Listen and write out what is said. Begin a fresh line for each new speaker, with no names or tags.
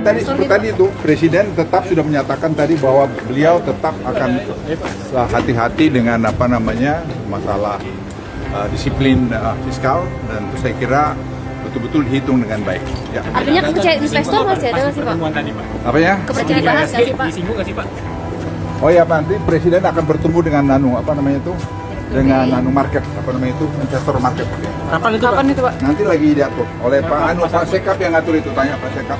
tadi seperti tadi itu Presiden tetap sudah menyatakan tadi bahwa beliau tetap akan hati-hati dengan apa namanya masalah disiplin fiskal, dan itu saya kira betul-betul dihitung dengan baik. Ya.
Artinya kepercayaan investor masih ada nggak sih Pak?
Apa ya?
Kepercayaan dibahas nggak sih Pak?
Disinggung nggak sih Pak?
Oh ya, nanti Presiden akan bertemu dengan apa namanya itu, dengan market, apa namanya itu, investor market.
Kapan itu Pak?
Kapan itu Pak?
Nanti lagi diatur oleh Pak Sekap yang ngatur itu, tanya Pak Sekap.